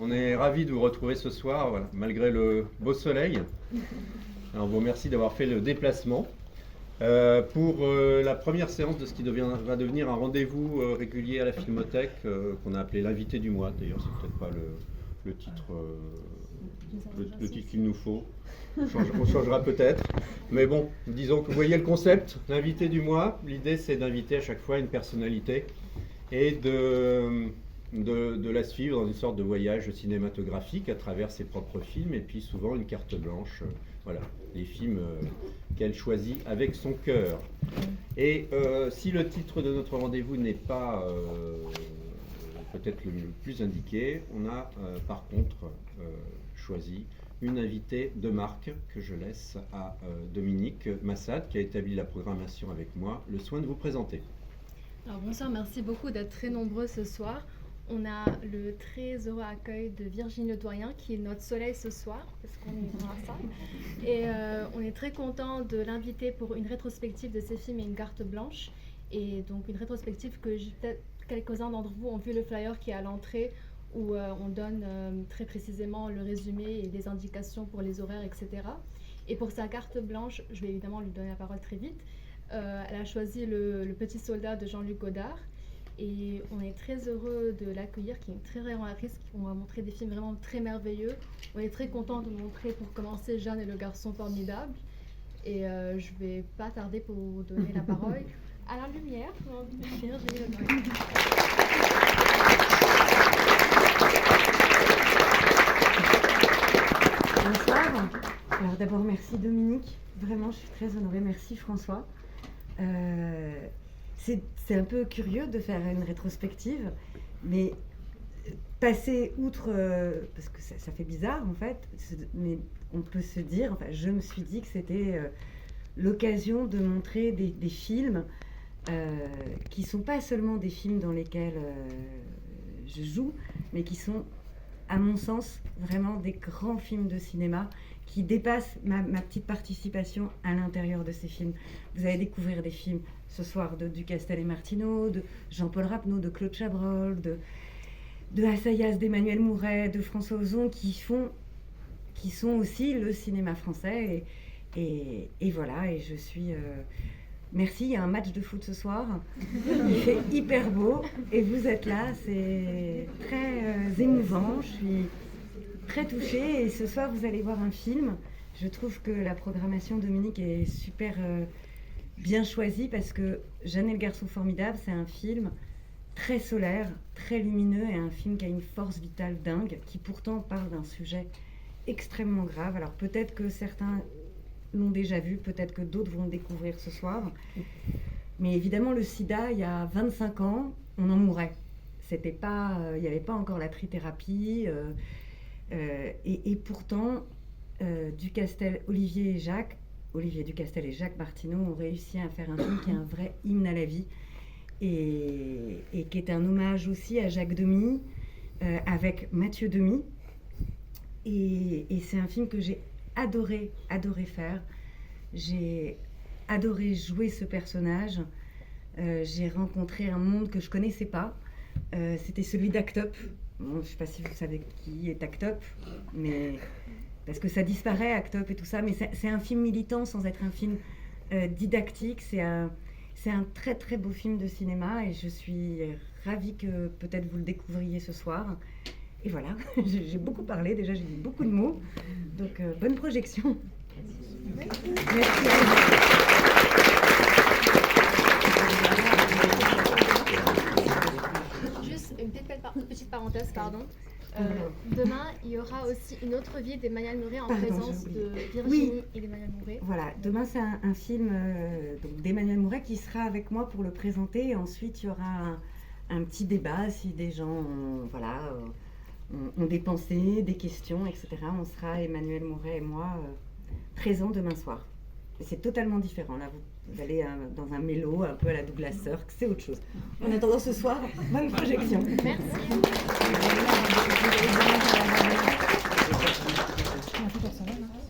On est ravis de vous retrouver ce soir, voilà, malgré le beau soleil. Alors, on vous remercie d'avoir fait le déplacement pour la première séance de ce qui va devenir un rendez-vous régulier à la Filmothèque, qu'on a appelé l'invité du mois. D'ailleurs, c'est peut-être pas le titre, le titre qu'il nous faut. On changera peut-être. Mais bon, disons que vous voyez le concept, l'invité du mois. L'idée, c'est d'inviter à chaque fois une personnalité et de la suivre dans une sorte de voyage cinématographique à travers ses propres films et puis souvent une carte blanche, voilà, les films qu'elle choisit avec son cœur. Et si le titre de notre rendez-vous n'est pas peut-être le plus indiqué, on a par contre choisi une invitée de marque que je laisse à Dominique Massad, qui a établi la programmation avec moi, le soin de vous présenter. Alors bonsoir, merci beaucoup d'être très nombreux ce soir. On a le très heureux accueil de Virginie Ledoyen qui est notre soleil ce soir, parce qu'on est dans la salle. Et on est très content de l'inviter pour une rétrospective de ses films et une carte blanche. Et donc une rétrospective que peut-être quelques-uns d'entre vous ont vu le flyer qui est à l'entrée, où on donne très précisément le résumé et des indications pour les horaires, etc. Et pour sa carte blanche, je vais évidemment lui donner la parole très vite. Elle a choisi le Petit Soldat de Jean-Luc Godard. Et on est très heureux de l'accueillir, qui est une très réalisatrice, qui va montrer des films vraiment très merveilleux. On est très content de montrer pour commencer Jeanne et le garçon formidable. Et je ne vais pas tarder pour vous donner la parole à la lumière. Bonsoir. Alors d'abord merci Dominique, vraiment je suis très honorée, merci François. C'est un peu curieux de faire une rétrospective, mais passer outre, parce que ça fait bizarre en fait, mais on peut se dire, enfin je me suis dit que c'était l'occasion de montrer des films qui ne sont pas seulement des films dans lesquels je joue, mais qui sont, à mon sens, vraiment des grands films de cinéma qui dépassent ma petite participation à l'intérieur de ces films. Vous allez découvrir des films ce soir de Ducastel et Martineau, de Jean-Paul Rapneau, de Claude Chabrol, de Assayas, d'Emmanuel Mouret, de François Ozon, qui sont aussi le cinéma français. Et voilà, et je suis... Merci, il y a un match de foot ce soir. Il fait hyper beau et vous êtes là, c'est très émouvant. Je suis très touchée et ce soir vous allez voir un film. Je trouve que la programmation, Dominique, est super bien choisie parce que Jeanne et le garçon formidable, c'est un film très solaire, très lumineux et un film qui a une force vitale dingue, qui pourtant parle d'un sujet extrêmement grave. Alors peut-être que certains l'ont déjà vu, peut-être que d'autres vont le découvrir ce soir. Mais évidemment, le sida, il y a 25 ans, on en mourait. C'était pas, il n'y avait pas encore la trithérapie. Et pourtant, Olivier Ducastel et Jacques Martineau ont réussi à faire un film qui est un vrai hymne à la vie et qui est un hommage aussi à Jacques Demy, avec Mathieu Demy. Et c'est un film que j'ai adoré faire. J'ai adoré jouer ce personnage. J'ai rencontré un monde que je connaissais pas. C'était celui d'Act Up. Bon, je ne sais pas si vous savez qui est Act Up, mais parce que ça disparaît, Act Up et tout ça. Mais c'est un film militant sans être un film didactique. C'est un très très beau film de cinéma et je suis ravie que peut-être vous le découvriez ce soir. Et voilà, j'ai beaucoup parlé, déjà j'ai dit beaucoup de mots, donc bonne projection. Merci. Juste une petite parenthèse, pardon. Demain, il y aura aussi une autre vie d'Emmanuel Mouret en présence de Virginie et d'Emmanuel Mouret. Voilà, demain c'est un film donc d'Emmanuel Mouret qui sera avec moi pour le présenter. Et ensuite, il y aura un petit débat si des gens ont des pensées, des questions, etc. On sera, Emmanuel Mouret et moi, présents demain soir. Et c'est totalement différent. Là, vous allez dans un mélo, un peu à la Douglas Sirk, c'est autre chose. En attendant ce soir, bonne projection. Merci. Merci.